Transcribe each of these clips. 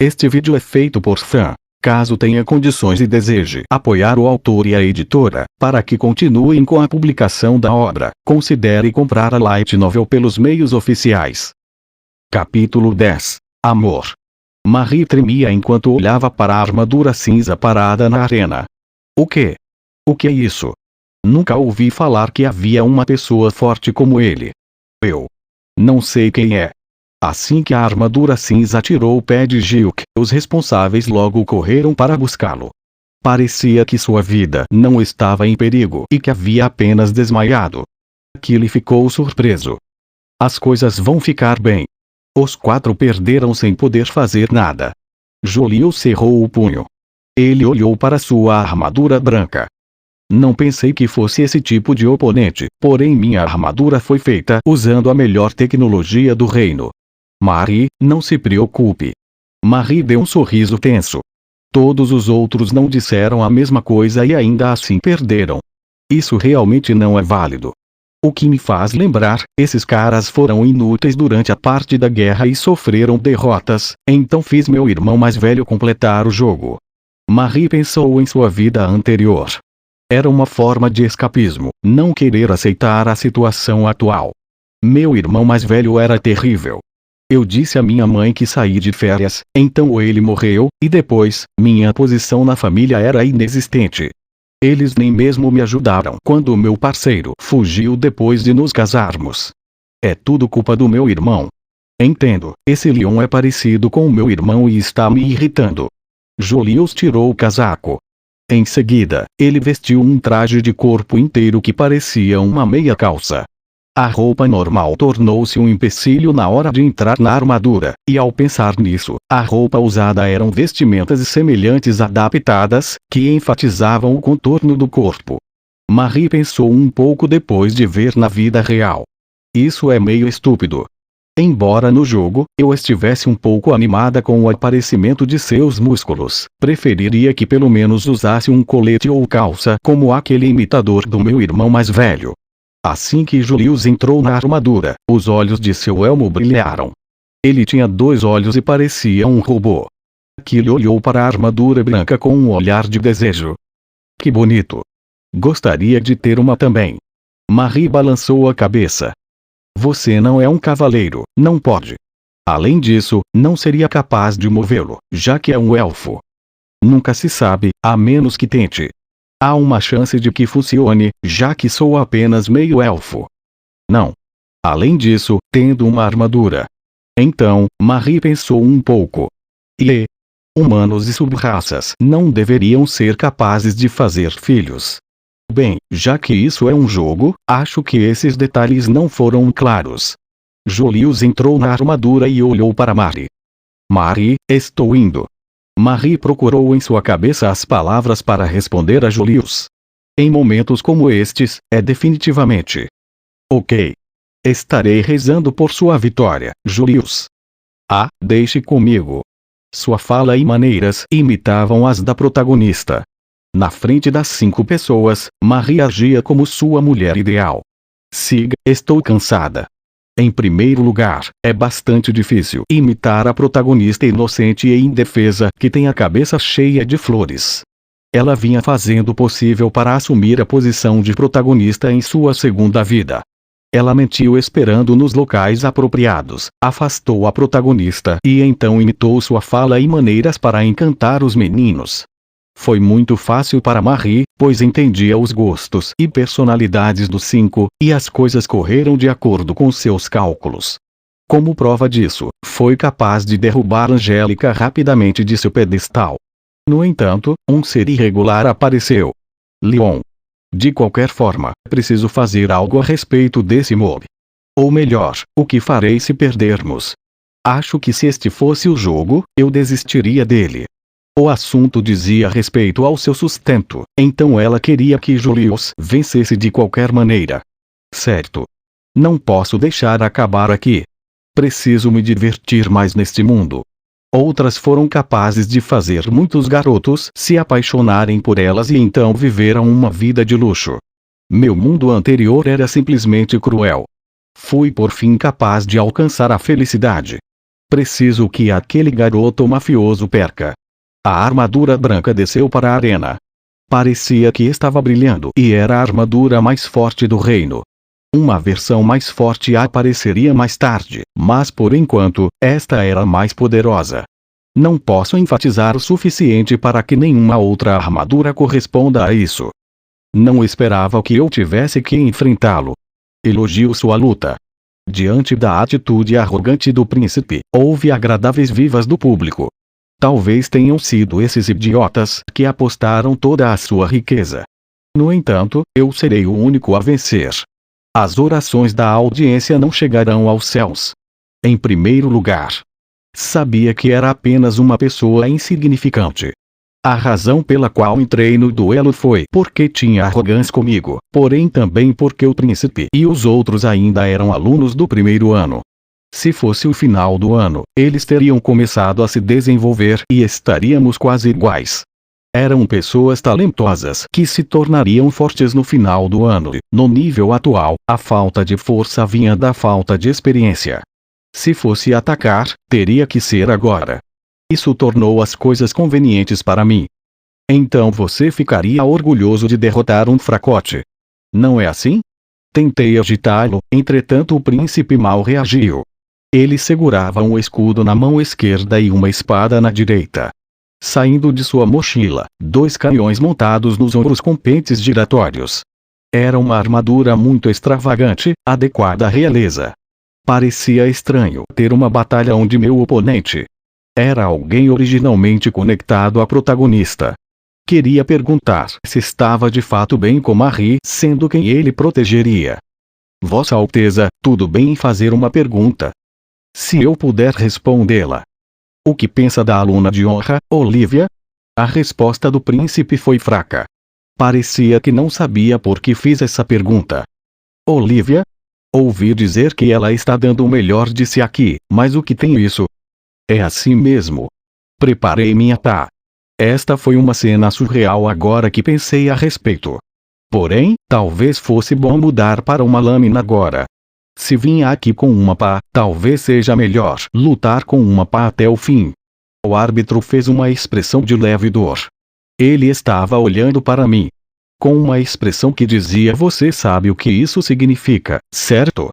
Este vídeo é feito por fã. Caso tenha condições e deseje apoiar o autor e a editora, para que continuem com a publicação da obra, considere comprar a light novel pelos meios oficiais. Capítulo 10. Amor. Marie tremia enquanto olhava para a armadura cinza parada na arena. O quê? O que é isso? Nunca ouvi falar que havia uma pessoa forte como ele. Eu não sei quem é. Assim que a armadura cinza tirou o pé de Gilk, os responsáveis logo correram para buscá-lo. Parecia que sua vida não estava em perigo e que havia apenas desmaiado. Killy ficou surpreso. As coisas vão ficar bem. Os quatro perderam sem poder fazer nada. Julius cerrou o punho. Ele olhou para sua armadura branca. Não pensei que fosse esse tipo de oponente, porém minha armadura foi feita usando a melhor tecnologia do reino. Marie, não se preocupe. Marie deu um sorriso tenso. Todos os outros não disseram a mesma coisa e ainda assim perderam. Isso realmente não é válido. O que me faz lembrar, esses caras foram inúteis durante a parte da guerra e sofreram derrotas, então fiz meu irmão mais velho completar o jogo. Marie pensou em sua vida anterior. Era uma forma de escapismo, não querer aceitar a situação atual. Meu irmão mais velho era terrível. Eu disse à minha mãe que saí de férias, então ele morreu, e depois, minha posição na família era inexistente. Eles nem mesmo me ajudaram quando meu parceiro fugiu depois de nos casarmos. É tudo culpa do meu irmão. Entendo, esse Leon é parecido com o meu irmão e está me irritando. Julius tirou o casaco. Em seguida, ele vestiu um traje de corpo inteiro que parecia uma meia calça. A roupa normal tornou-se um empecilho na hora de entrar na armadura, e ao pensar nisso, a roupa usada eram vestimentas semelhantes adaptadas, que enfatizavam o contorno do corpo. Marie pensou um pouco depois de ver na vida real. Isso é meio estúpido. Embora no jogo, eu estivesse um pouco animada com o aparecimento de seus músculos, preferiria que pelo menos usasse um colete ou calça como aquele imitador do meu irmão mais velho. Assim que Julius entrou na armadura, os olhos de seu elmo brilharam. Ele tinha 2 olhos e parecia um robô. Killy olhou para a armadura branca com um olhar de desejo. Que bonito. Gostaria de ter uma também. Marie balançou a cabeça. Você não é um cavaleiro, não pode. Além disso, não seria capaz de movê-lo, já que é um elfo. Nunca se sabe, a menos que tente. Há uma chance de que funcione, já que sou apenas meio elfo. Não. Além disso, tendo uma armadura. Então, Marie pensou um pouco. E humanos e subraças não deveriam ser capazes de fazer filhos. Bem, já que isso é um jogo, acho que esses detalhes não foram claros. Julius entrou na armadura e olhou para Marie. Marie, estou indo. Marie procurou em sua cabeça as palavras para responder a Julius. Em momentos como estes, é definitivamente. Ok. Estarei rezando por sua vitória, Julius. Ah, deixe comigo. Sua fala e maneiras imitavam as da protagonista. Na frente das 5 pessoas, Marie agia como sua mulher ideal. Siga, estou cansada. Em primeiro lugar, é bastante difícil imitar a protagonista inocente e indefesa que tem a cabeça cheia de flores. Ela vinha fazendo o possível para assumir a posição de protagonista em sua segunda vida. Ela mentiu esperando nos locais apropriados, afastou a protagonista e então imitou sua fala e maneiras para encantar os meninos. Foi muito fácil para Marie, pois entendia os gostos e personalidades dos 5, e as coisas correram de acordo com seus cálculos. Como prova disso, foi capaz de derrubar Angélica rapidamente de seu pedestal. No entanto, um ser irregular apareceu. Leon. De qualquer forma, preciso fazer algo a respeito desse mob. Ou melhor, o que farei se perdermos? Acho que se este fosse o jogo, eu desistiria dele. O assunto dizia respeito ao seu sustento, então ela queria que Julius vencesse de qualquer maneira. Certo. Não posso deixar acabar aqui. Preciso me divertir mais neste mundo. Outras foram capazes de fazer muitos garotos se apaixonarem por elas e então viveram uma vida de luxo. Meu mundo anterior era simplesmente cruel. Fui por fim capaz de alcançar a felicidade. Preciso que aquele garoto mafioso perca. A armadura branca desceu para a arena. Parecia que estava brilhando e era a armadura mais forte do reino. Uma versão mais forte apareceria mais tarde, mas por enquanto, esta era a mais poderosa. Não posso enfatizar o suficiente para que nenhuma outra armadura corresponda a isso. Não esperava que eu tivesse que enfrentá-lo. Elogio sua luta. Diante da atitude arrogante do príncipe, houve agradáveis vivas do público. Talvez tenham sido esses idiotas que apostaram toda a sua riqueza. No entanto, eu serei o único a vencer. As orações da audiência não chegarão aos céus. Em primeiro lugar, sabia que era apenas uma pessoa insignificante. A razão pela qual entrei no duelo foi porque tinha arrogância comigo, porém também porque o príncipe e os outros ainda eram alunos do primeiro ano. Se fosse o final do ano, eles teriam começado a se desenvolver e estaríamos quase iguais. Eram pessoas talentosas que se tornariam fortes no final do ano. No nível atual, a falta de força vinha da falta de experiência. Se fosse atacar, teria que ser agora. Isso tornou as coisas convenientes para mim. Então você ficaria orgulhoso de derrotar um fracote. Não é assim? Tentei agitá-lo, entretanto o príncipe mal reagiu. Ele segurava um escudo na mão esquerda e uma espada na direita. Saindo de sua mochila, 2 canhões montados nos ombros com pentes giratórios. Era uma armadura muito extravagante, adequada à realeza. Parecia estranho ter uma batalha onde meu oponente era alguém originalmente conectado à protagonista. Queria perguntar se estava de fato bem com Marie, sendo quem ele protegeria. Vossa Alteza, tudo bem em fazer uma pergunta? Se eu puder respondê-la. O que pensa da aluna de honra, Olivia? A resposta do príncipe foi fraca. Parecia que não sabia por que fiz essa pergunta. Olivia? Ouvi dizer que ela está dando o melhor de si aqui, mas o que tem isso? É assim mesmo. Preparei minha pá. Esta foi uma cena surreal agora que pensei a respeito. Porém, talvez fosse bom mudar para uma lâmina agora. Se vinha aqui com uma pá, talvez seja melhor lutar com uma pá até o fim. O árbitro fez uma expressão de leve dor. Ele estava olhando para mim. Com uma expressão que dizia: você sabe o que isso significa, certo?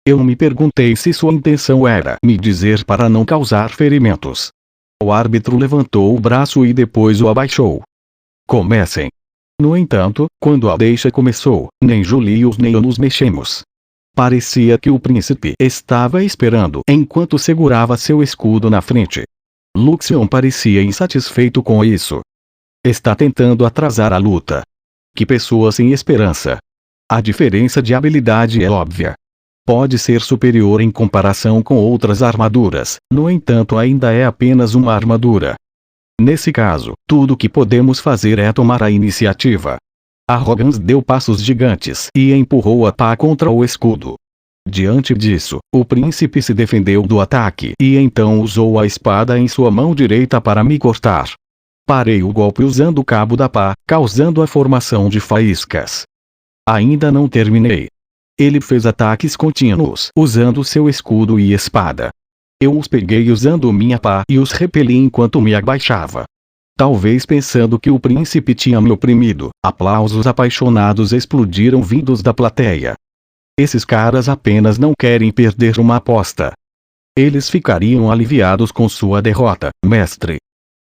Eu me perguntei se sua intenção era me dizer para não causar ferimentos. O árbitro levantou o braço e depois o abaixou. Comecem. No entanto, quando a deixa começou, nem Julius nem eu nos mexemos. Parecia que o príncipe estava esperando enquanto segurava seu escudo na frente. Luxion parecia insatisfeito com isso. Está tentando atrasar a luta. Que pessoa sem esperança. A diferença de habilidade é óbvia. Pode ser superior em comparação com outras armaduras, no entanto ainda é apenas uma armadura. Nesse caso, tudo o que podemos fazer é tomar a iniciativa. Arrogance deu passos gigantes e empurrou a pá contra o escudo. Diante disso, o príncipe se defendeu do ataque e então usou a espada em sua mão direita para me cortar. Parei o golpe usando o cabo da pá, causando a formação de faíscas. Ainda não terminei. Ele fez ataques contínuos usando seu escudo e espada. Eu os peguei usando minha pá e os repeli enquanto me abaixava. Talvez pensando que o príncipe tinha me oprimido, aplausos apaixonados explodiram vindos da plateia. Esses caras apenas não querem perder uma aposta. Eles ficariam aliviados com sua derrota, mestre.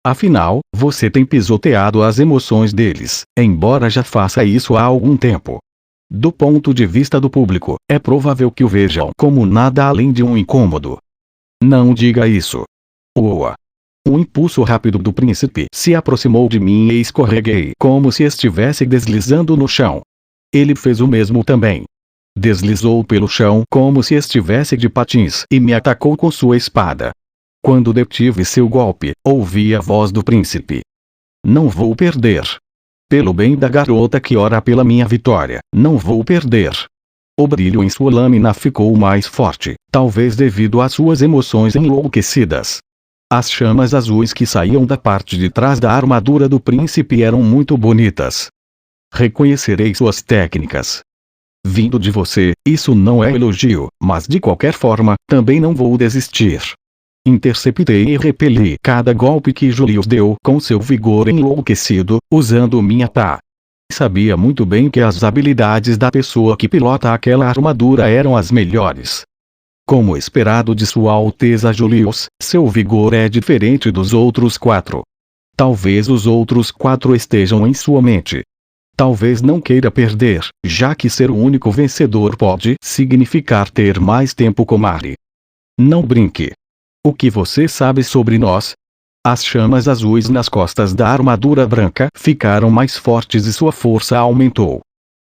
Afinal, você tem pisoteado as emoções deles, embora já faça isso há algum tempo. Do ponto de vista do público, é provável que o vejam como nada além de um incômodo. Não diga isso. Oa. Um impulso rápido do príncipe se aproximou de mim e escorreguei como se estivesse deslizando no chão. Ele fez o mesmo também. Deslizou pelo chão como se estivesse de patins e me atacou com sua espada. Quando detive seu golpe, ouvi a voz do príncipe. Não vou perder. Pelo bem da garota que ora pela minha vitória, não vou perder. O brilho em sua lâmina ficou mais forte, talvez devido às suas emoções enlouquecidas. As chamas azuis que saíam da parte de trás da armadura do príncipe eram muito bonitas. Reconhecerei suas técnicas. Vindo de você, isso não é elogio, mas de qualquer forma, também não vou desistir. Interceptei e repeli cada golpe que Julius deu com seu vigor enlouquecido, usando minha pá. Sabia muito bem que as habilidades da pessoa que pilota aquela armadura eram as melhores. Como esperado de Sua Alteza Julius, seu vigor é diferente dos outros 4. Talvez os outros 4 estejam em sua mente. Talvez não queira perder, já que ser o único vencedor pode significar ter mais tempo com Mari. Não brinque. O que você sabe sobre nós? As chamas azuis nas costas da armadura branca ficaram mais fortes e sua força aumentou.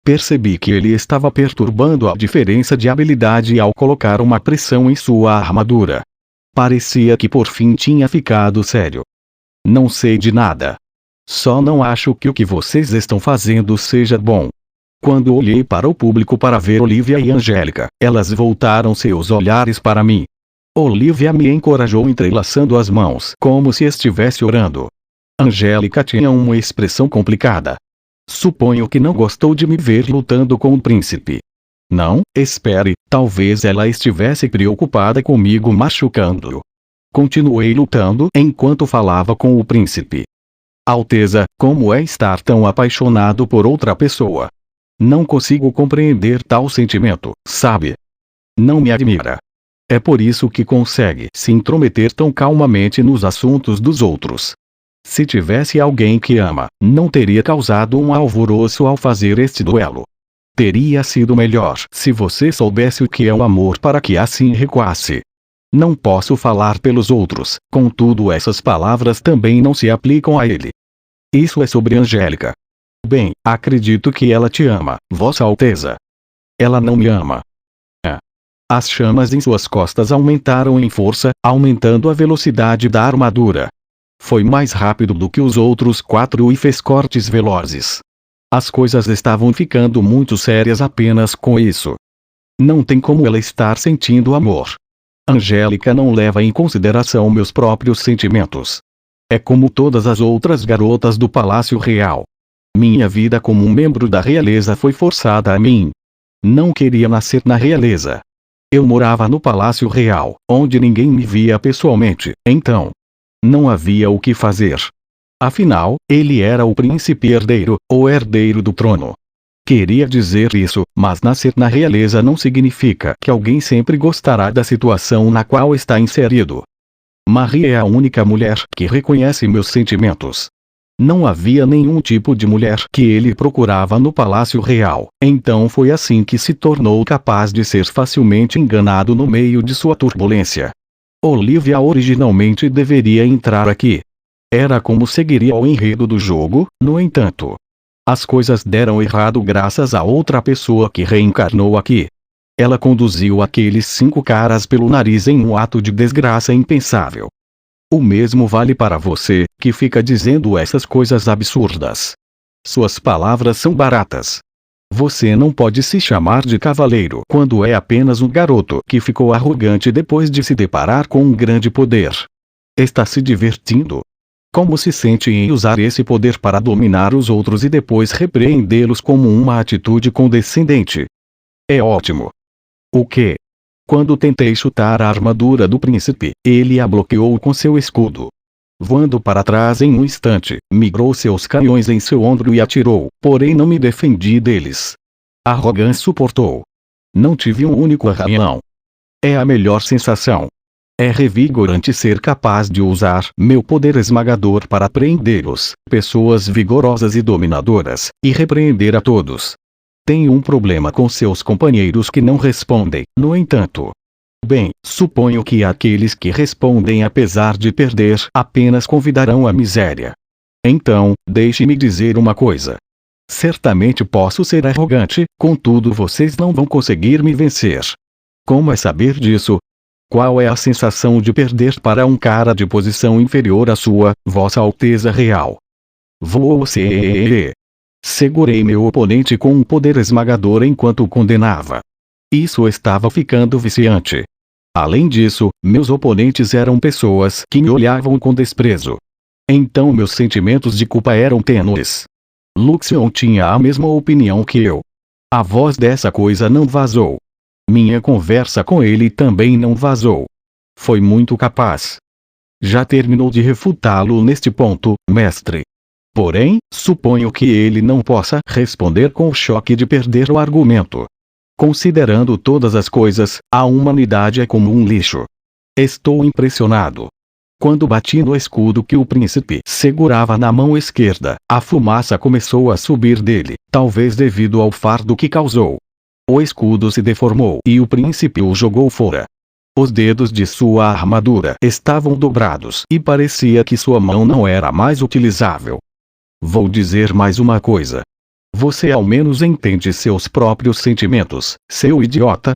Percebi que ele estava perturbando a diferença de habilidade ao colocar uma pressão em sua armadura. Parecia que por fim tinha ficado sério. Não sei de nada. Só não acho que o que vocês estão fazendo seja bom. Quando olhei para o público para ver Olivia e Angélica, elas voltaram seus olhares para mim. Olivia me encorajou entrelaçando as mãos como se estivesse orando. Angélica tinha uma expressão complicada. Suponho que não gostou de me ver lutando com o príncipe. Não, espere, talvez ela estivesse preocupada comigo machucando-o. Continuei lutando enquanto falava com o príncipe. Alteza, como é estar tão apaixonado por outra pessoa? Não consigo compreender tal sentimento, sabe? Não me admira. É por isso que consegue se intrometer tão calmamente nos assuntos dos outros. Se tivesse alguém que ama, não teria causado um alvoroço ao fazer este duelo. Teria sido melhor se você soubesse o que é o amor para que assim recuasse. Não posso falar pelos outros, contudo essas palavras também não se aplicam a ele. Isso é sobre Angélica. Bem, acredito que ela te ama, Vossa Alteza. Ela não me ama. As chamas em suas costas aumentaram em força, aumentando a velocidade da armadura. Foi mais rápido do que os outros 4 e fez cortes velozes. As coisas estavam ficando muito sérias apenas com isso. Não tem como ela estar sentindo amor. Angélica não leva em consideração meus próprios sentimentos. É como todas as outras garotas do Palácio Real. Minha vida como um membro da realeza foi forçada a mim. Não queria nascer na realeza. Eu morava no Palácio Real, onde ninguém me via pessoalmente, então não havia o que fazer. Afinal, ele era o príncipe herdeiro, o herdeiro do trono. Queria dizer isso, mas nascer na realeza não significa que alguém sempre gostará da situação na qual está inserido. Marie é a única mulher que reconhece meus sentimentos. Não havia nenhum tipo de mulher que ele procurava no Palácio Real, então foi assim que se tornou capaz de ser facilmente enganado no meio de sua turbulência. Olivia originalmente deveria entrar aqui. Era como seguiria o enredo do jogo, no entanto. As coisas deram errado graças a outra pessoa que reencarnou aqui. Ela conduziu aqueles 5 caras pelo nariz em um ato de desgraça impensável. O mesmo vale para você, que fica dizendo essas coisas absurdas. Suas palavras são baratas. Você não pode se chamar de cavaleiro quando é apenas um garoto que ficou arrogante depois de se deparar com um grande poder. Está se divertindo? Como se sente em usar esse poder para dominar os outros e depois repreendê-los como uma atitude condescendente? É ótimo. O quê? Quando tentei chutar a armadura do príncipe, ele a bloqueou com seu escudo. Voando para trás em um instante, migrou seus canhões em seu ombro e atirou, porém não me defendi deles. Arrogance suportou. Não tive um único arranhão. É a melhor sensação. É revigorante ser capaz de usar meu poder esmagador para prendê-los, pessoas vigorosas e dominadoras, e repreender a todos. Tenho um problema com seus companheiros que não respondem, no entanto. Bem, suponho que aqueles que respondem apesar de perder apenas convidarão a miséria. Então, deixe-me dizer uma coisa. Certamente posso ser arrogante, contudo vocês não vão conseguir me vencer. Como é saber disso? Qual é a sensação de perder para um cara de posição inferior à sua, Vossa Alteza Real? Você. Segurei meu oponente com um poder esmagador enquanto o condenava. Isso estava ficando viciante. Além disso, meus oponentes eram pessoas que me olhavam com desprezo. Então meus sentimentos de culpa eram tênues. Luxion tinha a mesma opinião que eu. A voz dessa coisa não vazou. Minha conversa com ele também não vazou. Foi muito capaz. Já terminou de refutá-lo neste ponto, mestre. Porém, suponho que ele não possa responder com o choque de perder o argumento. Considerando todas as coisas, a humanidade é como um lixo. Estou impressionado. Quando bati no escudo que o príncipe segurava na mão esquerda, a fumaça começou a subir dele, talvez devido ao fardo que causou. O escudo se deformou e o príncipe o jogou fora. Os dedos de sua armadura estavam dobrados e parecia que sua mão não era mais utilizável. Vou dizer mais uma coisa. Você ao menos entende seus próprios sentimentos, seu idiota?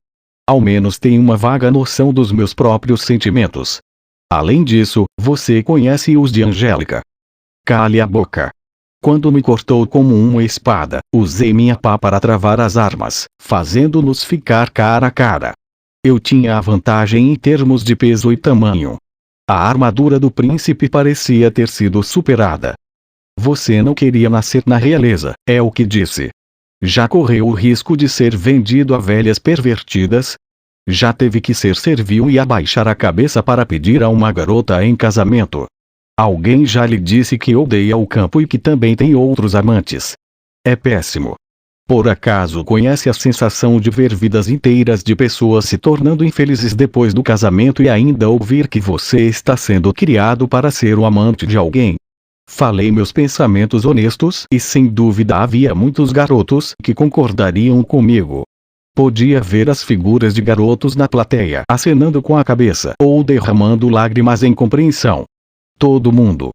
Ao menos tem uma vaga noção dos meus próprios sentimentos. Além disso, você conhece os de Angélica. Cale a boca. Quando me cortou como uma espada, usei minha pá para travar as armas, fazendo-nos ficar cara a cara. Eu tinha a vantagem em termos de peso e tamanho. A armadura do príncipe parecia ter sido superada. Você não queria nascer na realeza, é o que disse. Já correu o risco de ser vendido a velhas pervertidas? Já teve que ser servil e abaixar a cabeça para pedir a uma garota em casamento? Alguém já lhe disse que odeia o campo e que também tem outros amantes? É péssimo. Por acaso conhece a sensação de ver vidas inteiras de pessoas se tornando infelizes depois do casamento e ainda ouvir que você está sendo criado para ser o amante de alguém? Falei meus pensamentos honestos e sem dúvida havia muitos garotos que concordariam comigo. Podia ver as figuras de garotos na plateia acenando com a cabeça ou derramando lágrimas em compreensão. Todo mundo.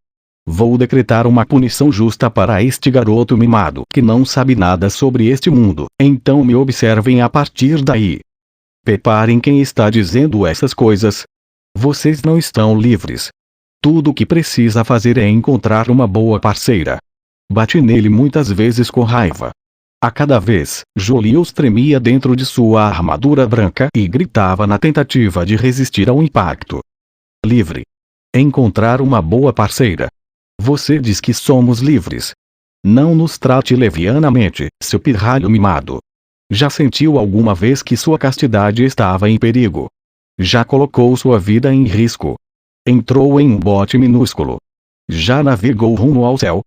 Vou decretar uma punição justa para este garoto mimado que não sabe nada sobre este mundo, então me observem a partir daí. Preparem quem está dizendo essas coisas. Vocês não estão livres. Tudo o que precisa fazer é encontrar uma boa parceira. Bati nele muitas vezes com raiva. A cada vez, Julius tremia dentro de sua armadura branca e gritava na tentativa de resistir ao impacto. Livre. Encontrar uma boa parceira. Você diz que somos livres. Não nos trate levianamente, seu pirralho mimado. Já sentiu alguma vez que sua castidade estava em perigo? Já colocou sua vida em risco? Entrou em um bote minúsculo? Já navegou rumo ao céu?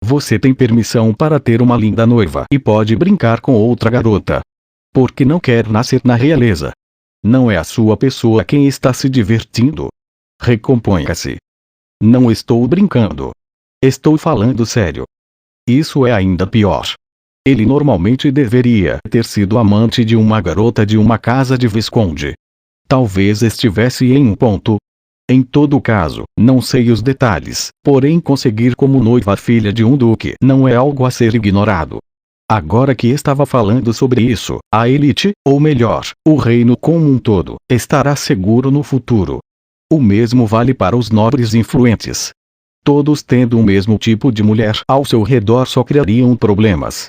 Você tem permissão para ter uma linda noiva e pode brincar com outra garota. Porque não quer nascer na realeza. Não é a sua pessoa quem está se divertindo. Recomponha-se. Não estou brincando. Estou falando sério. Isso é ainda pior. Ele normalmente deveria ter sido amante de uma garota de uma casa de visconde. Talvez estivesse em um ponto. Em todo caso, não sei os detalhes, porém conseguir como noiva a filha de um duque não é algo a ser ignorado. Agora que estava falando sobre isso, a elite, ou melhor, o reino como um todo, estará seguro no futuro. O mesmo vale para os nobres influentes. Todos tendo o mesmo tipo de mulher ao seu redor só criariam problemas.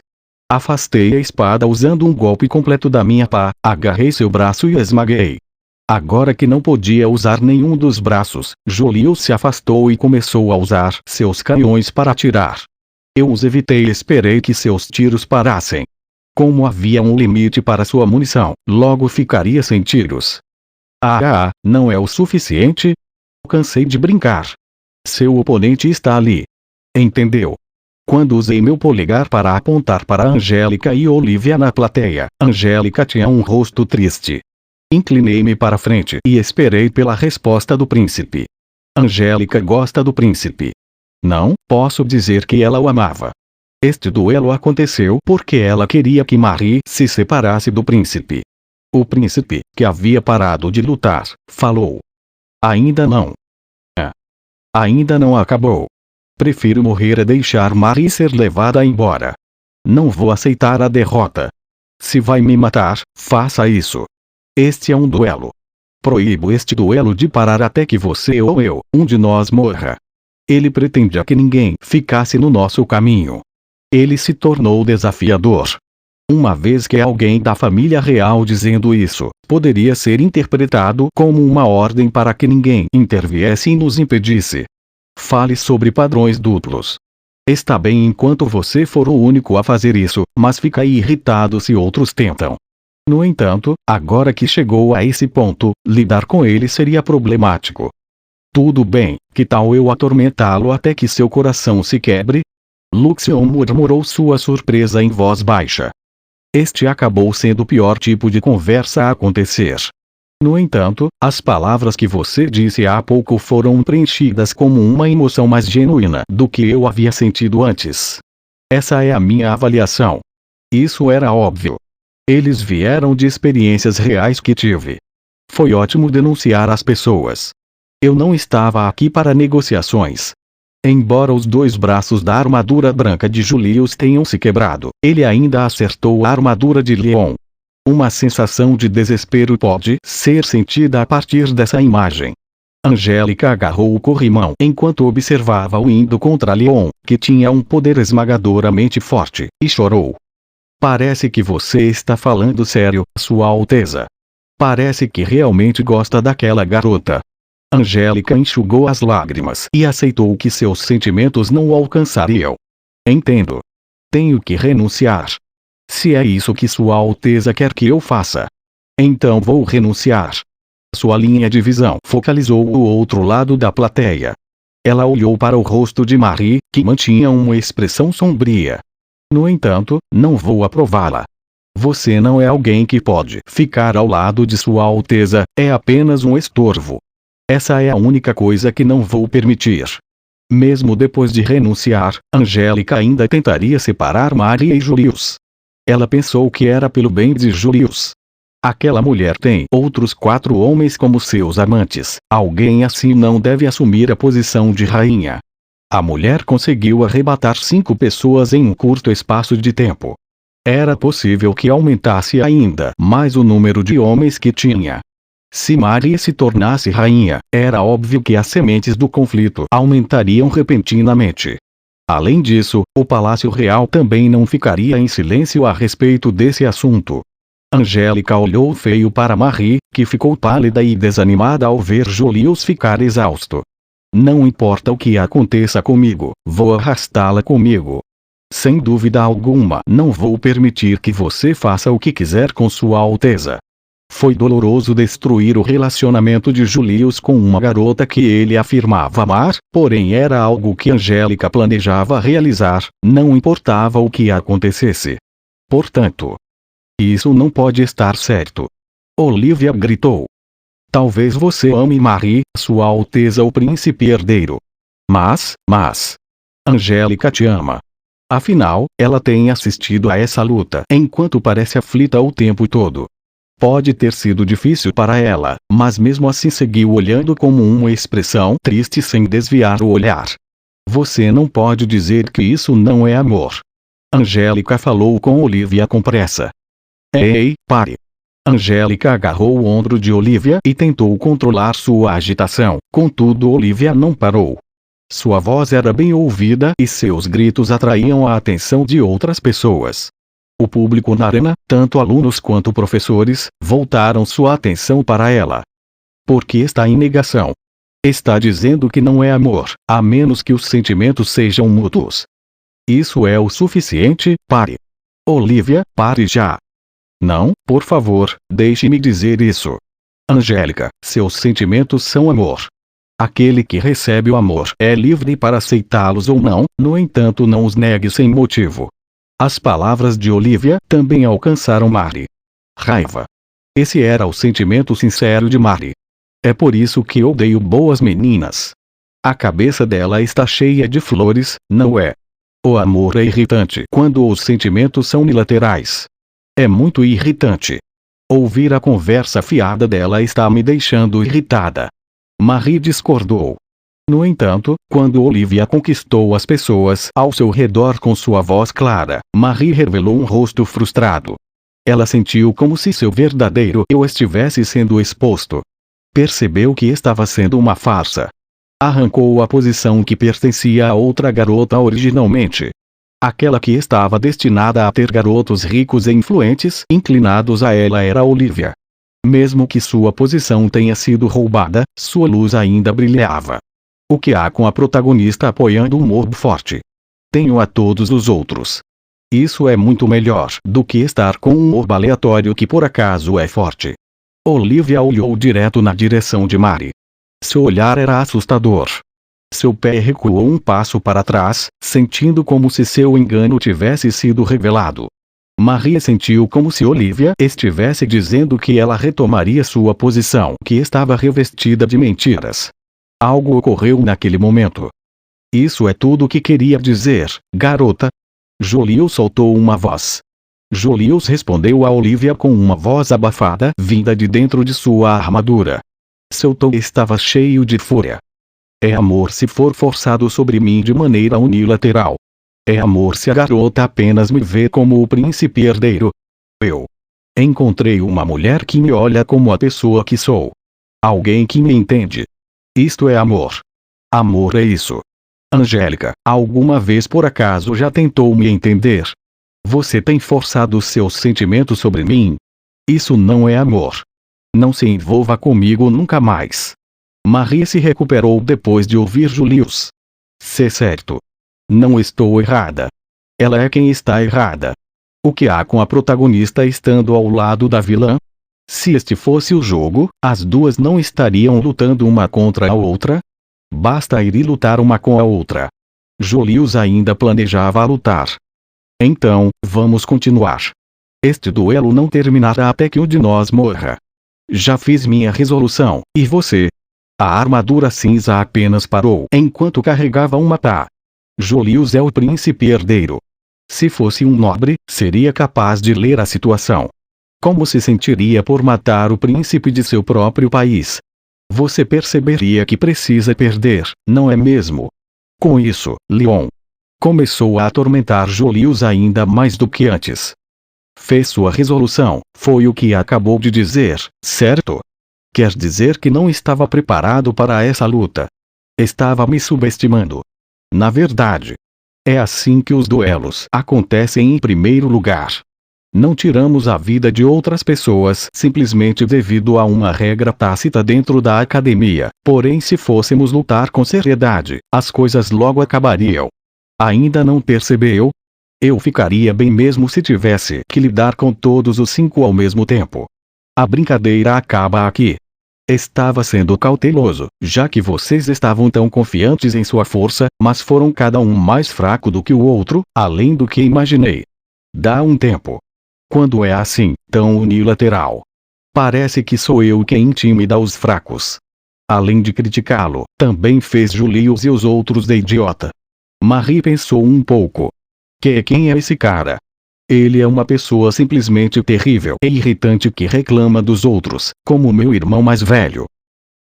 Afastei a espada usando um golpe completo da minha pá, agarrei seu braço e esmaguei. Agora que não podia usar nenhum dos braços, Julius se afastou e começou a usar seus canhões para atirar. Eu os evitei e esperei que seus tiros parassem. Como havia um limite para sua munição, logo ficaria sem tiros. Não é o suficiente? Cansei de brincar. Seu oponente está ali. Entendeu? Quando usei meu polegar para apontar para Angélica e Olivia na plateia, Angélica tinha um rosto triste. Inclinei-me para frente e esperei pela resposta do príncipe. Angélica gosta do príncipe. Não posso dizer que ela o amava. Este duelo aconteceu porque ela queria que Marie se separasse do príncipe. O príncipe, que havia parado de lutar, falou. Ainda não. Ainda não acabou. Prefiro morrer a deixar Marie ser levada embora. Não vou aceitar a derrota. Se vai me matar, faça isso. Este é um duelo. Proíbo este duelo de parar até que você ou eu, um de nós morra. Ele pretendia que ninguém ficasse no nosso caminho. Ele se tornou desafiador. Uma vez que é alguém da família real dizendo isso, poderia ser interpretado como uma ordem para que ninguém interviesse e nos impedisse. Fale sobre padrões duplos. Está bem enquanto você for o único a fazer isso, mas fica irritado se outros tentam. No entanto, agora que chegou a esse ponto, lidar com ele seria problemático. Tudo bem, que tal eu atormentá-lo até que seu coração se quebre? Luxion murmurou sua surpresa em voz baixa. Este acabou sendo o pior tipo de conversa a acontecer. No entanto, as palavras que você disse há pouco foram preenchidas como uma emoção mais genuína do que eu havia sentido antes. Essa é a minha avaliação. Isso era óbvio. Eles vieram de experiências reais que tive. Foi ótimo denunciar as pessoas. Eu não estava aqui para negociações. Embora os dois braços da armadura branca de Julius tenham se quebrado, ele ainda acertou a armadura de Leon. Uma sensação de desespero pode ser sentida a partir dessa imagem. Angélica agarrou o corrimão enquanto observava o indo contra Leon, que tinha um poder esmagadoramente forte, e chorou. Parece que você está falando sério, Sua Alteza. Parece que realmente gosta daquela garota. Angélica enxugou as lágrimas e aceitou que seus sentimentos não o alcançariam. Entendo. Tenho que renunciar. Se é isso que Sua Alteza quer que eu faça, então vou renunciar. Sua linha de visão focalizou o outro lado da plateia. Ela olhou para o rosto de Marie, que mantinha uma expressão sombria. No entanto, não vou aprová-la. Você não é alguém que pode ficar ao lado de Sua Alteza, é apenas um estorvo. Essa é a única coisa que não vou permitir. Mesmo depois de renunciar, Angélica ainda tentaria separar Marie e Julius. Ela pensou que era pelo bem de Julius. Aquela mulher tem outros 4 homens como seus amantes. Alguém assim não deve assumir a posição de rainha. A mulher conseguiu arrebatar 5 pessoas em um curto espaço de tempo. Era possível que aumentasse ainda mais o número de homens que tinha. Se Marie se tornasse rainha, era óbvio que as sementes do conflito aumentariam repentinamente. Além disso, o Palácio Real também não ficaria em silêncio a respeito desse assunto. Angélica olhou feio para Marie, que ficou pálida e desanimada ao ver Julius ficar exausto. Não importa o que aconteça comigo, vou arrastá-la comigo. Sem dúvida alguma, não vou permitir que você faça o que quiser com Sua Alteza. Foi doloroso destruir o relacionamento de Julius com uma garota que ele afirmava amar, porém era algo que Angélica planejava realizar, não importava o que acontecesse. Portanto, isso não pode estar certo. Olivia gritou. Talvez você ame Marie, Sua Alteza o príncipe herdeiro. Mas, Angélica te ama. Afinal, ela tem assistido a essa luta enquanto parece aflita o tempo todo. Pode ter sido difícil para ela, mas mesmo assim seguiu olhando como uma expressão triste sem desviar o olhar. Você não pode dizer que isso não é amor. Angélica falou com Olivia com pressa. Ei, pare. Angélica agarrou o ombro de Olivia e tentou controlar sua agitação, contudo Olivia não parou. Sua voz era bem ouvida e seus gritos atraíam a atenção de outras pessoas. O público na arena, tanto alunos quanto professores, voltaram sua atenção para ela. Por que está em negação? Está dizendo que não é amor, a menos que os sentimentos sejam mútuos. Isso é o suficiente, pare. Olivia, pare já. Não, por favor, deixe-me dizer isso. Angélica, seus sentimentos são amor. Aquele que recebe o amor é livre para aceitá-los ou não, no entanto não os negue sem motivo. As palavras de Olivia também alcançaram Marie. Raiva. Esse era o sentimento sincero de Marie. É por isso que odeio boas meninas. A cabeça dela está cheia de flores, não é? O amor é irritante quando os sentimentos são unilaterais. É muito irritante. Ouvir a conversa fiada dela está me deixando irritada. Marie discordou. No entanto, quando Olivia conquistou as pessoas ao seu redor com sua voz clara, Marie revelou um rosto frustrado. Ela sentiu como se seu verdadeiro eu estivesse sendo exposto. Percebeu que estava sendo uma farsa. Arrancou a posição que pertencia a outra garota originalmente. Aquela que estava destinada a ter garotos ricos e influentes inclinados a ela era Olivia. Mesmo que sua posição tenha sido roubada, sua luz ainda brilhava. O que há com a protagonista apoiando um morbo forte? Tenho a todos os outros. Isso é muito melhor do que estar com um orbe aleatório que por acaso é forte. Olivia olhou direto na direção de Mari. Seu olhar era assustador. Seu pé recuou um passo para trás, sentindo como se seu engano tivesse sido revelado. Maria sentiu como se Olivia estivesse dizendo que ela retomaria sua posição, que estava revestida de mentiras. Algo ocorreu naquele momento. Isso é tudo o que queria dizer, garota. Julius soltou uma voz. Julius respondeu a Olivia com uma voz abafada vinda de dentro de sua armadura. Seu tom estava cheio de fúria. É amor se for forçado sobre mim de maneira unilateral. É amor se a garota apenas me vê como o príncipe herdeiro. Eu encontrei uma mulher que me olha como a pessoa que sou. Alguém que me entende. Isto é amor. Amor é isso. Angélica, alguma vez por acaso já tentou me entender? Você tem forçado seus sentimentos sobre mim? Isso não é amor. Não se envolva comigo nunca mais. Marie se recuperou depois de ouvir Julius. Se certo. Não estou errada. Ela é quem está errada. O que há com a protagonista estando ao lado da vilã? Se este fosse o jogo, as duas não estariam lutando uma contra a outra? Basta ir e lutar uma com a outra. Julius ainda planejava lutar. Então, vamos continuar. Este duelo não terminará até que um de nós morra. Já fiz minha resolução, e você? A armadura cinza apenas parou enquanto carregava uma pá. Julius é o príncipe herdeiro. Se fosse um nobre, seria capaz de ler a situação. Como se sentiria por matar o príncipe de seu próprio país? Você perceberia que precisa perder, não é mesmo? Com isso, Leon começou a atormentar Julius ainda mais do que antes. Fez sua resolução, foi o que acabou de dizer, certo? Quer dizer que não estava preparado para essa luta. Estava me subestimando. Na verdade, é assim que os duelos acontecem em primeiro lugar. Não tiramos a vida de outras pessoas simplesmente devido a uma regra tácita dentro da academia, porém se fôssemos lutar com seriedade, as coisas logo acabariam. Ainda não percebeu? Eu ficaria bem mesmo se tivesse que lidar com todos os 5 ao mesmo tempo. A brincadeira acaba aqui. Estava sendo cauteloso, já que vocês estavam tão confiantes em sua força, mas foram cada um mais fraco do que o outro, além do que imaginei. Dá um tempo. Quando é assim, tão unilateral. Parece que sou eu quem intimida os fracos. Além de criticá-lo, também fez Julius e os outros de idiota. Marie pensou um pouco. Quem é esse cara? Ele é uma pessoa simplesmente terrível e irritante que reclama dos outros, como meu irmão mais velho.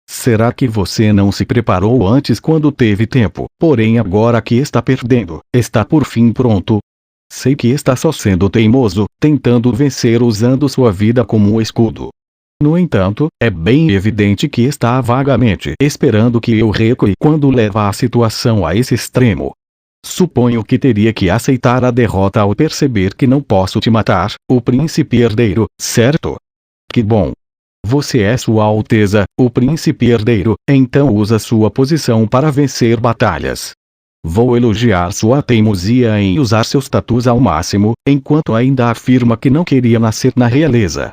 Será que você não se preparou antes quando teve tempo, porém agora que está perdendo, está por fim pronto? Sei que está só sendo teimoso, tentando vencer usando sua vida como um escudo. No entanto, é bem evidente que está vagamente esperando que eu recue quando leva a situação a esse extremo. Suponho que teria que aceitar a derrota ao perceber que não posso te matar, o príncipe herdeiro, certo? Que bom. Você é Sua Alteza, o príncipe herdeiro, então usa sua posição para vencer batalhas. Vou elogiar sua teimosia em usar seus tatus ao máximo, enquanto ainda afirma que não queria nascer na realeza.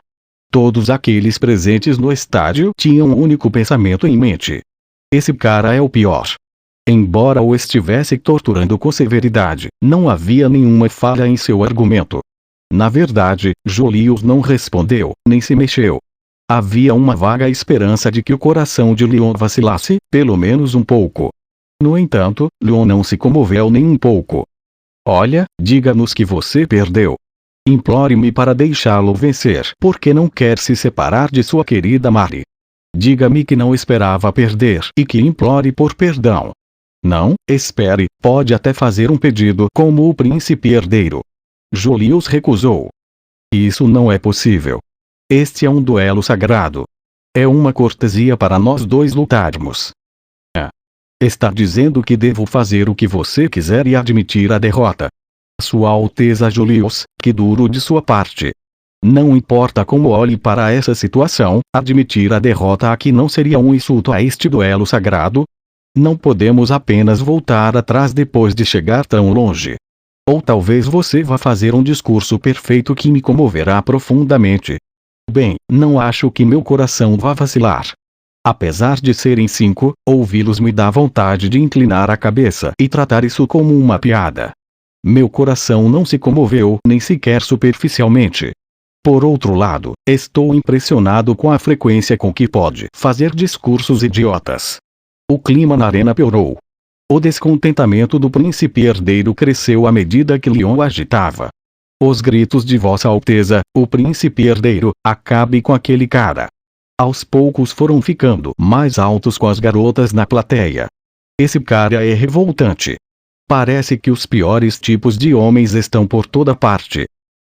Todos aqueles presentes no estádio tinham um único pensamento em mente. Esse cara é o pior. Embora o estivesse torturando com severidade, não havia nenhuma falha em seu argumento. Na verdade, Julius não respondeu, nem se mexeu. Havia uma vaga esperança de que o coração de Leon vacilasse, pelo menos um pouco. No entanto, Leon não se comoveu nem um pouco. Olha, diga-nos que você perdeu. Implore-me para deixá-lo vencer porque não quer se separar de sua querida Mari. Diga-me que não esperava perder e que implore por perdão. Não, espere, pode até fazer um pedido como o príncipe herdeiro. Julius recusou. Isso não é possível. Este é um duelo sagrado. É uma cortesia para nós dois lutarmos. Está dizendo que devo fazer o que você quiser e admitir a derrota. Sua Alteza Julius, que duro de sua parte. Não importa como olhe para essa situação, admitir a derrota aqui não seria um insulto a este duelo sagrado? Não podemos apenas voltar atrás depois de chegar tão longe. Ou talvez você vá fazer um discurso perfeito que me comoverá profundamente. Bem, não acho que meu coração vá vacilar. Apesar de serem 5, ouvi-los me dá vontade de inclinar a cabeça e tratar isso como uma piada. Meu coração não se comoveu nem sequer superficialmente. Por outro lado, estou impressionado com a frequência com que pode fazer discursos idiotas. O clima na arena piorou. O descontentamento do príncipe herdeiro cresceu à medida que Leon o agitava. Os gritos de Vossa Alteza, o príncipe herdeiro, acabe com aquele cara. Aos poucos foram ficando mais altos com as garotas na plateia. Esse cara é revoltante. Parece que os piores tipos de homens estão por toda parte.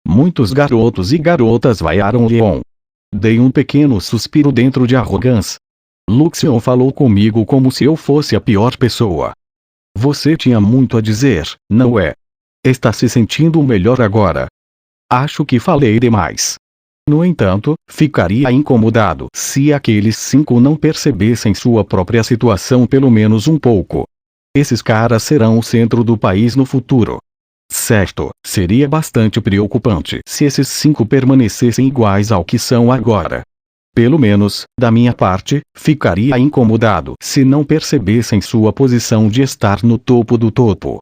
Muitos garotos e garotas vaiaram Leon. Dei um pequeno suspiro dentro de arrogância. Luxion falou comigo como se eu fosse a pior pessoa. Você tinha muito a dizer, não é? Está se sentindo melhor agora? Acho que falei demais. No entanto, ficaria incomodado se aqueles 5 não percebessem sua própria situação pelo menos um pouco. Esses caras serão o centro do país no futuro. Certo, seria bastante preocupante se esses 5 permanecessem iguais ao que são agora. Pelo menos, da minha parte, ficaria incomodado se não percebessem sua posição de estar no topo do topo.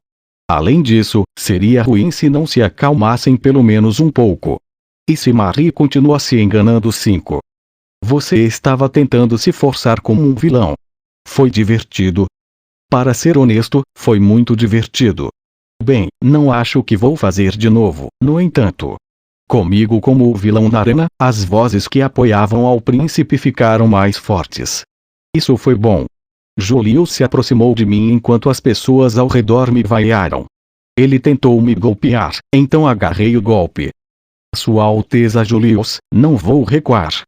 Além disso, seria ruim se não se acalmassem pelo menos um pouco. E se Marie continua se enganando 5? Você estava tentando se forçar como um vilão. Foi divertido. Para ser honesto, foi muito divertido. Bem, não acho que vou fazer de novo, no entanto. Comigo como o vilão na arena, as vozes que apoiavam ao príncipe ficaram mais fortes. Isso foi bom. Julius se aproximou de mim enquanto as pessoas ao redor me vaiaram. Ele tentou me golpear, então agarrei o golpe. Sua Alteza Julius, não vou recuar.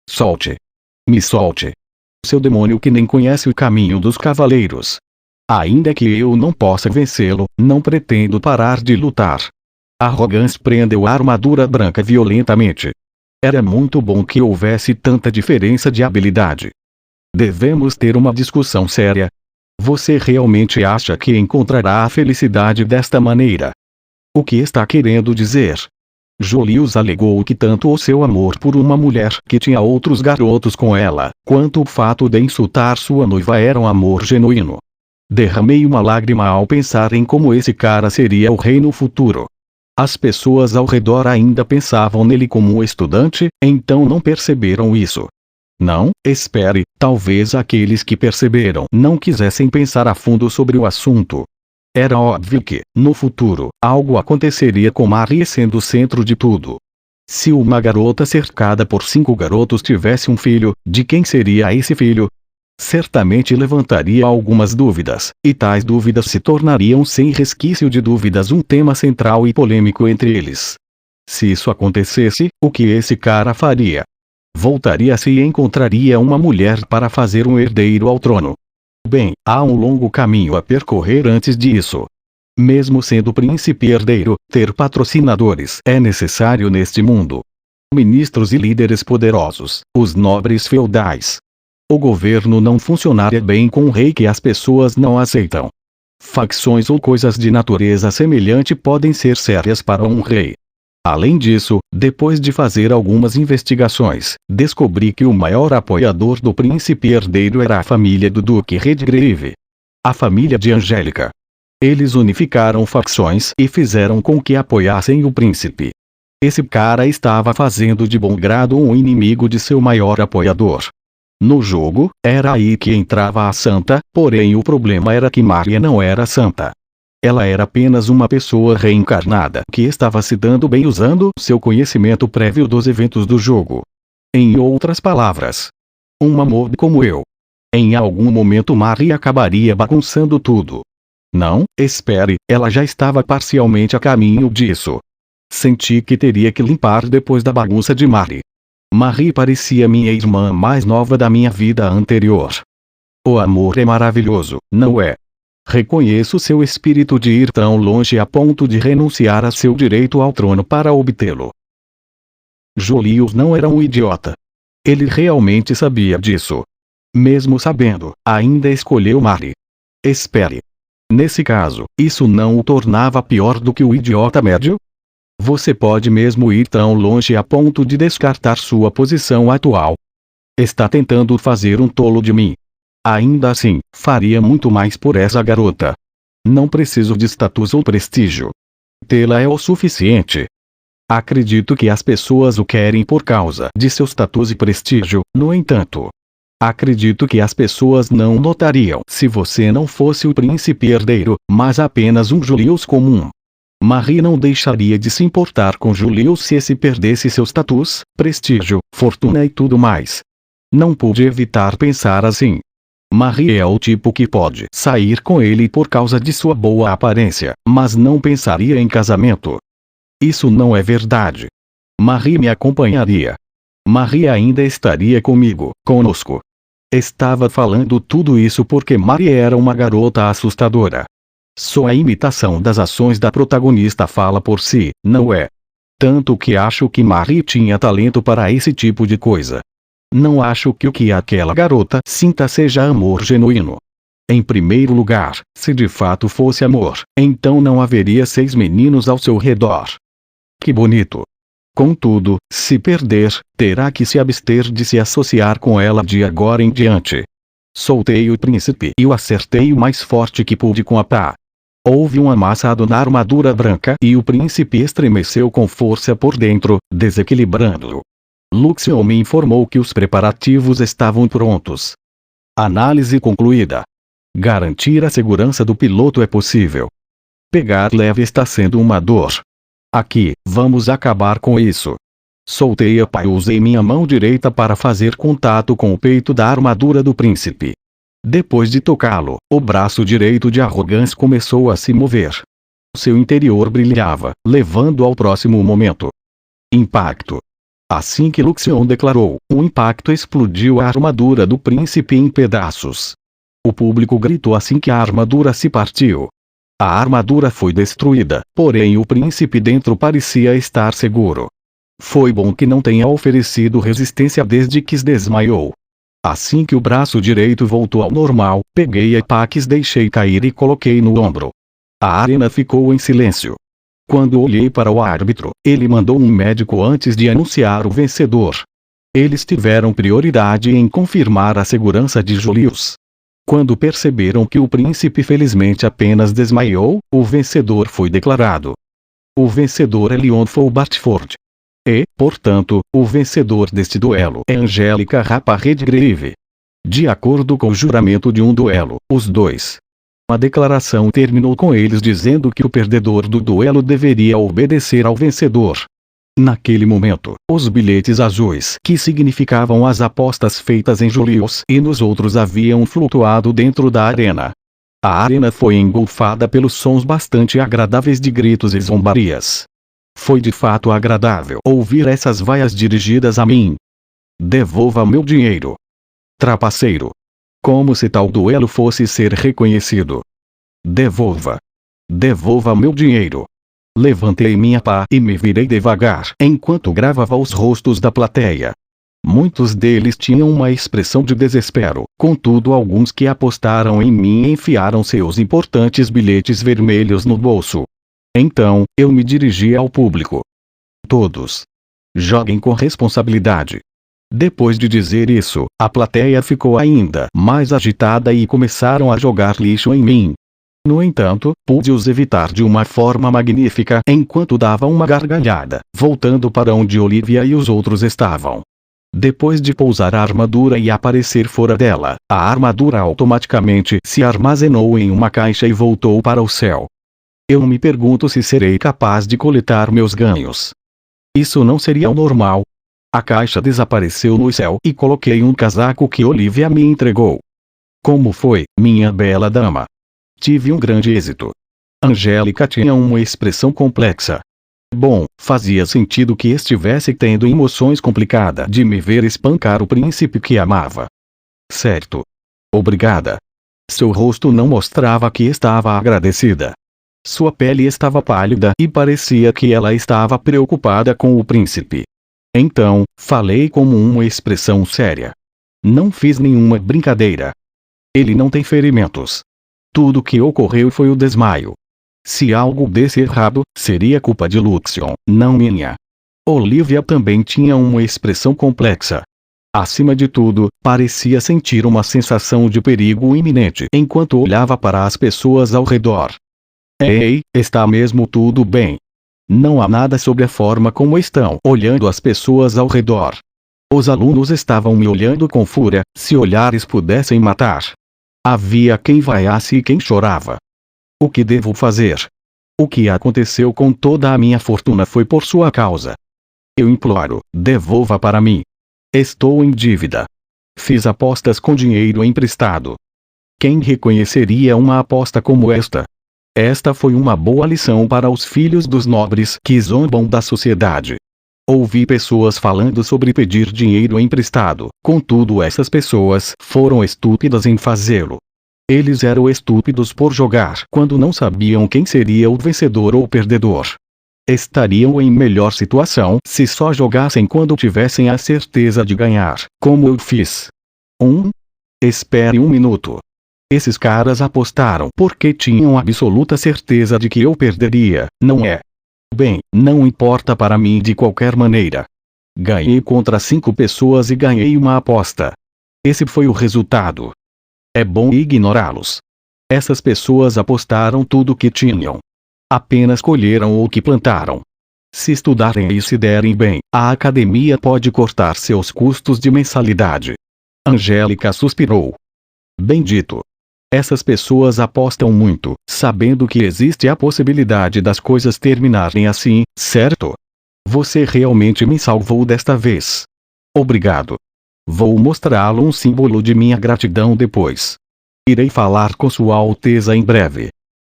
Solte. Me solte. Seu demônio que nem conhece o caminho dos cavaleiros. Ainda que eu não possa vencê-lo, não pretendo parar de lutar. Arrogance prendeu a armadura branca violentamente. Era muito bom que houvesse tanta diferença de habilidade. Devemos ter uma discussão séria. Você realmente acha que encontrará a felicidade desta maneira? O que está querendo dizer? Julius alegou que tanto o seu amor por uma mulher que tinha outros garotos com ela, quanto o fato de insultar sua noiva era um amor genuíno. Derramei uma lágrima ao pensar em como esse cara seria o rei no futuro. As pessoas ao redor ainda pensavam nele como um estudante, então não perceberam isso. Não, espere, talvez aqueles que perceberam não quisessem pensar a fundo sobre o assunto. Era óbvio que, no futuro, algo aconteceria com Marie sendo o centro de tudo. Se uma garota cercada por 5 garotos tivesse um filho, de quem seria esse filho? Certamente levantaria algumas dúvidas, e tais dúvidas se tornariam sem resquício de dúvidas um tema central e polêmico entre eles. Se isso acontecesse, o que esse cara faria? Voltaria-se e encontraria uma mulher para fazer um herdeiro ao trono. Bem, há um longo caminho a percorrer antes disso. Mesmo sendo príncipe herdeiro, ter patrocinadores é necessário neste mundo. Ministros e líderes poderosos, os nobres feudais. O governo não funcionaria bem com um rei que as pessoas não aceitam. Facções ou coisas de natureza semelhante podem ser sérias para um rei. Além disso, depois de fazer algumas investigações, descobri que o maior apoiador do príncipe herdeiro era a família do Duque Redgrave. A família de Angélica. Eles unificaram facções e fizeram com que apoiassem o príncipe. Esse cara estava fazendo de bom grado um inimigo de seu maior apoiador. No jogo, era aí que entrava a santa, porém o problema era que Maria não era santa. Ela era apenas uma pessoa reencarnada que estava se dando bem usando seu conhecimento prévio dos eventos do jogo. Em outras palavras, uma mob como eu. Em algum momento Maria acabaria bagunçando tudo. Não, espere, ela já estava parcialmente a caminho disso. Senti que teria que limpar depois da bagunça de Marie. Marie parecia minha irmã mais nova da minha vida anterior. O amor é maravilhoso, não é? Reconheço seu espírito de ir tão longe a ponto de renunciar a seu direito ao trono para obtê-lo. Julius não era um idiota. Ele realmente sabia disso. Mesmo sabendo, ainda escolheu Marie. Espere. Nesse caso, isso não o tornava pior do que o idiota médio? Você pode mesmo ir tão longe a ponto de descartar sua posição atual. Está tentando fazer um tolo de mim. Ainda assim, faria muito mais por essa garota. Não preciso de status ou prestígio. Tê-la é o suficiente. Acredito que as pessoas o querem por causa de seu status e prestígio, no entanto. Acredito que as pessoas não notariam se você não fosse o príncipe herdeiro, mas apenas um Julius comum. Marie não deixaria de se importar com Julius se esse perdesse seu status, prestígio, fortuna e tudo mais. Não pude evitar pensar assim. Marie é o tipo que pode sair com ele por causa de sua boa aparência, mas não pensaria em casamento. Isso não é verdade. Marie me acompanharia. Marie ainda estaria conosco. Estava falando tudo isso porque Marie era uma garota assustadora. Só a imitação das ações da protagonista fala por si, não é? Tanto que acho que Marie tinha talento para esse tipo de coisa. Não acho que o que aquela garota sinta seja amor genuíno. Em primeiro lugar, se de fato fosse amor, então não haveria 6 meninos ao seu redor. Que bonito. Contudo, se perder, terá que se abster de se associar com ela de agora em diante. Soltei o príncipe e o acertei o mais forte que pude com a pá. Houve um amassado na armadura branca e o príncipe estremeceu com força por dentro, desequilibrando-o. Luxion me informou que os preparativos estavam prontos. Análise concluída. Garantir a segurança do piloto é possível. Pegar leve está sendo uma dor. Aqui, vamos acabar com isso. Soltei a pá e usei minha mão direita para fazer contato com o peito da armadura do príncipe. Depois de tocá-lo, o braço direito de Arrogance começou a se mover. Seu interior brilhava, levando ao próximo momento. Impacto. Assim que Luxion declarou, o impacto explodiu a armadura do príncipe em pedaços. O público gritou assim que a armadura se partiu. A armadura foi destruída, porém o príncipe dentro parecia estar seguro. Foi bom que não tenha oferecido resistência desde que se desmaiou. Assim que o braço direito voltou ao normal, peguei a pá que deixei cair e coloquei no ombro. A arena ficou em silêncio. Quando olhei para o árbitro, ele mandou um médico antes de anunciar o vencedor. Eles tiveram prioridade em confirmar a segurança de Julius. Quando perceberam que o príncipe felizmente apenas desmaiou, o vencedor foi declarado. O vencedor é Leon Bartford. E, portanto, o vencedor deste duelo é Angélica Rapa Redgrave. De acordo com o juramento de um duelo, os dois. A declaração terminou com eles dizendo que o perdedor do duelo deveria obedecer ao vencedor. Naquele momento, os bilhetes azuis que significavam as apostas feitas em Julius e nos outros haviam flutuado dentro da arena. A arena foi engolfada pelos sons bastante agradáveis de gritos e zombarias. Foi de fato agradável ouvir essas vaias dirigidas a mim. Devolva meu dinheiro. Trapaceiro. Como se tal duelo fosse ser reconhecido. Devolva. Devolva meu dinheiro. Levantei minha pá e me virei devagar enquanto gravava os rostos da plateia. Muitos deles tinham uma expressão de desespero, contudo alguns que apostaram em mim enfiaram seus importantes bilhetes vermelhos no bolso. Então, eu me dirigi ao público. Todos. Joguem com responsabilidade. Depois de dizer isso, a plateia ficou ainda mais agitada e começaram a jogar lixo em mim. No entanto, pude-os evitar de uma forma magnífica enquanto dava uma gargalhada, voltando para onde Olivia e os outros estavam. Depois de pousar a armadura e aparecer fora dela, a armadura automaticamente se armazenou em uma caixa e voltou para o céu. Eu me pergunto se serei capaz de coletar meus ganhos. Isso não seria o normal. A caixa desapareceu no céu e coloquei um casaco que Olivia me entregou. Como foi, minha bela dama? Tive um grande êxito. Angélica tinha uma expressão complexa. Bom, fazia sentido que estivesse tendo emoções complicadas de me ver espancar o príncipe que amava. Certo. Obrigada. Seu rosto não mostrava que estava agradecida. Sua pele estava pálida e parecia que ela estava preocupada com o príncipe. Então, falei com uma expressão séria. Não fiz nenhuma brincadeira. Ele não tem ferimentos. Tudo que ocorreu foi o desmaio. Se algo desse errado, seria culpa de Luxion, não minha. Olivia também tinha uma expressão complexa. Acima de tudo, parecia sentir uma sensação de perigo iminente enquanto olhava para as pessoas ao redor. Ei, está mesmo tudo bem? Não há nada sobre a forma como estão olhando as pessoas ao redor. Os alunos estavam me olhando com fúria, se olhares pudessem matar. Havia quem vaiasse e quem chorava. O que devo fazer? O que aconteceu com toda a minha fortuna foi por sua causa. Eu imploro, devolva para mim. Estou em dívida. Fiz apostas com dinheiro emprestado. Quem reconheceria uma aposta como esta? Esta foi uma boa lição para os filhos dos nobres que zombam da sociedade. Ouvi pessoas falando sobre pedir dinheiro emprestado, contudo essas pessoas foram estúpidas em fazê-lo. Eles eram estúpidos por jogar quando não sabiam quem seria o vencedor ou perdedor. Estariam em melhor situação se só jogassem quando tivessem a certeza de ganhar, como eu fiz. Espere um minuto. Esses caras apostaram porque tinham absoluta certeza de que eu perderia, não é? Bem, não importa para mim de qualquer maneira. Ganhei contra 5 pessoas e ganhei uma aposta. Esse foi o resultado. É bom ignorá-los. Essas pessoas apostaram tudo o que tinham. Apenas colheram o que plantaram. Se estudarem e se derem bem, a academia pode cortar seus custos de mensalidade. Angélica suspirou. Bendito. Essas pessoas apostam muito, sabendo que existe a possibilidade das coisas terminarem assim, certo? Você realmente me salvou desta vez. Obrigado. Vou mostrá-lo um símbolo de minha gratidão depois. Irei falar com Sua Alteza em breve.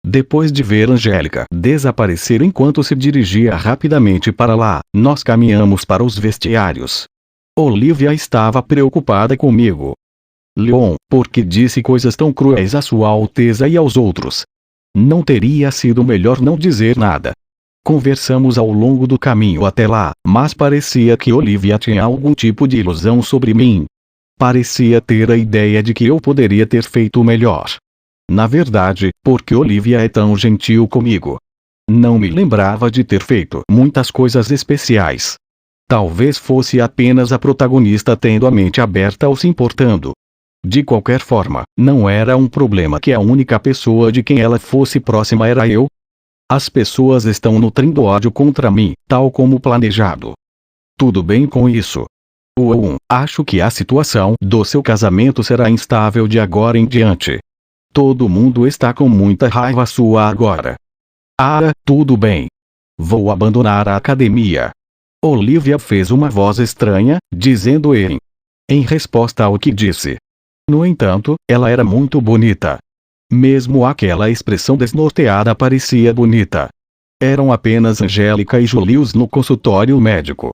Depois de ver Angélica desaparecer enquanto se dirigia rapidamente para lá, nós caminhamos para os vestiários. Olivia estava preocupada comigo. Leon, por que disse coisas tão cruéis a Sua Alteza e aos outros? Não teria sido melhor não dizer nada. Conversamos ao longo do caminho até lá, mas parecia que Olivia tinha algum tipo de ilusão sobre mim. Parecia ter a ideia de que eu poderia ter feito melhor. Na verdade, porque Olivia é tão gentil comigo. Não me lembrava de ter feito muitas coisas especiais. Talvez fosse apenas a protagonista tendo a mente aberta ou se importando. De qualquer forma, não era um problema que a única pessoa de quem ela fosse próxima era eu. As pessoas estão nutrindo ódio contra mim, tal como planejado. Tudo bem com isso. Acho que a situação do seu casamento será instável de agora em diante. Todo mundo está com muita raiva sua agora. Tudo bem. Vou abandonar a academia. Olivia fez uma voz estranha, dizendo em resposta ao que disse. No entanto, ela era muito bonita. Mesmo aquela expressão desnorteada parecia bonita. Eram apenas Angélica e Julius no consultório médico.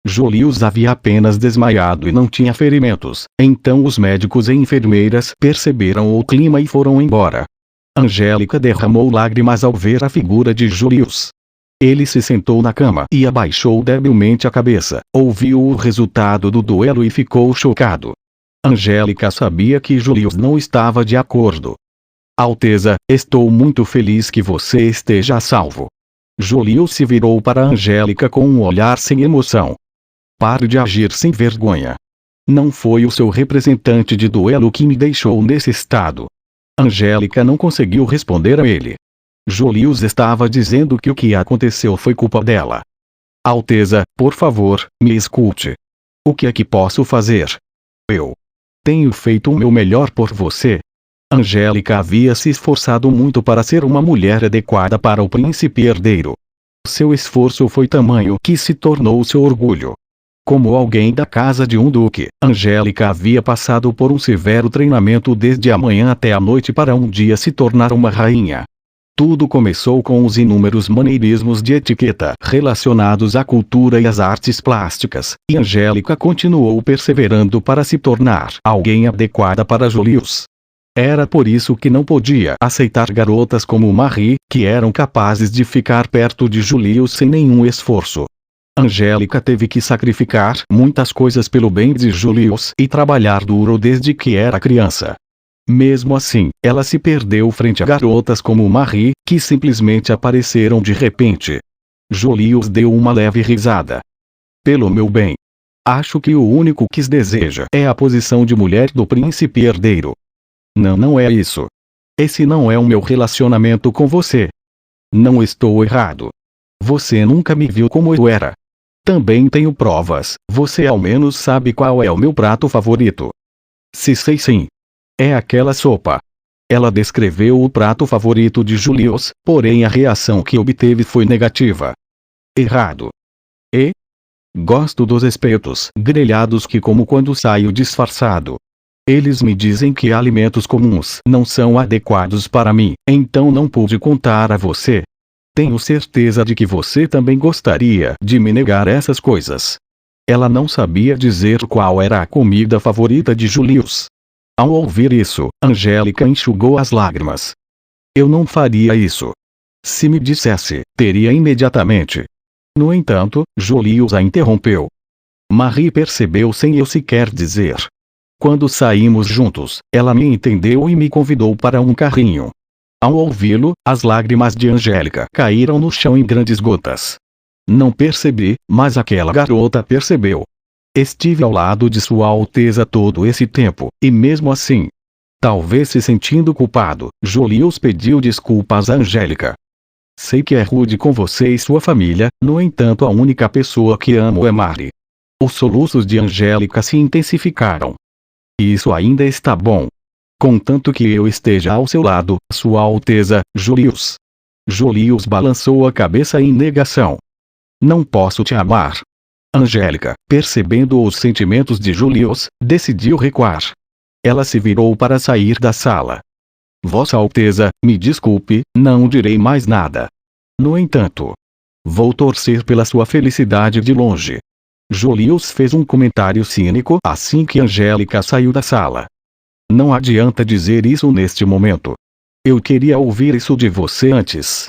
Julius havia apenas desmaiado e não tinha ferimentos, então os médicos e enfermeiras perceberam o clima e foram embora. Angélica derramou lágrimas ao ver a figura de Julius. Ele se sentou na cama e abaixou debilmente a cabeça, ouviu o resultado do duelo e ficou chocado. Angélica sabia que Julius não estava de acordo. Alteza, estou muito feliz que você esteja a salvo. Julius se virou para Angélica com um olhar sem emoção. Pare de agir sem vergonha. Não foi o seu representante de duelo que me deixou nesse estado. Angélica não conseguiu responder a ele. Julius estava dizendo que o que aconteceu foi culpa dela. Alteza, por favor, me escute. O que é que posso fazer? Eu tenho feito o meu melhor por você. Angélica havia se esforçado muito para ser uma mulher adequada para o príncipe herdeiro. Seu esforço foi tamanho que se tornou seu orgulho. Como alguém da casa de um duque, Angélica havia passado por um severo treinamento desde a manhã até a noite para um dia se tornar uma rainha. Tudo começou com os inúmeros maneirismos de etiqueta relacionados à cultura e às artes plásticas, e Angélica continuou perseverando para se tornar alguém adequada para Julius. Era por isso que não podia aceitar garotas como Marie, que eram capazes de ficar perto de Julius sem nenhum esforço. Angélica teve que sacrificar muitas coisas pelo bem de Julius e trabalhar duro desde que era criança. Mesmo assim, ela se perdeu frente a garotas como Marie, que simplesmente apareceram de repente. Julius deu uma leve risada. Pelo meu bem. Acho que o único que deseja é a posição de mulher do príncipe herdeiro. Não é isso. Esse não é o meu relacionamento com você. Não estou errado. Você nunca me viu como eu era. Também tenho provas, você ao menos sabe qual é o meu prato favorito. Se sei sim. É aquela sopa. Ela descreveu o prato favorito de Julius, porém a reação que obteve foi negativa. Errado. E? Gosto dos espetos grelhados que como quando saio disfarçado. Eles me dizem que alimentos comuns não são adequados para mim, então não pude contar a você. Tenho certeza de que você também gostaria de me negar essas coisas. Ela não sabia dizer qual era a comida favorita de Julius. Ao ouvir isso, Angélica enxugou as lágrimas. Eu não faria isso. Se me dissesse, teria imediatamente. No entanto, Julius a interrompeu. Marie percebeu sem eu sequer dizer. Quando saímos juntos, ela me entendeu e me convidou para um carrinho. Ao ouvi-lo, as lágrimas de Angélica caíram no chão em grandes gotas. Não percebi, mas aquela garota percebeu. Estive ao lado de Sua Alteza todo esse tempo, e mesmo assim, talvez se sentindo culpado, Julius pediu desculpas a Angélica. Sei que é rude com você e sua família, no entanto a única pessoa que amo é Marie. Os soluços de Angélica se intensificaram. Isso ainda está bom. Contanto que eu esteja ao seu lado, Sua Alteza, Julius. Julius balançou a cabeça em negação. Não posso te amar. Angélica, percebendo os sentimentos de Julius, decidiu recuar. Ela se virou para sair da sala. Vossa Alteza, me desculpe, não direi mais nada. No entanto, vou torcer pela sua felicidade de longe. Julius fez um comentário cínico assim que Angélica saiu da sala. Não adianta dizer isso neste momento. Eu queria ouvir isso de você antes.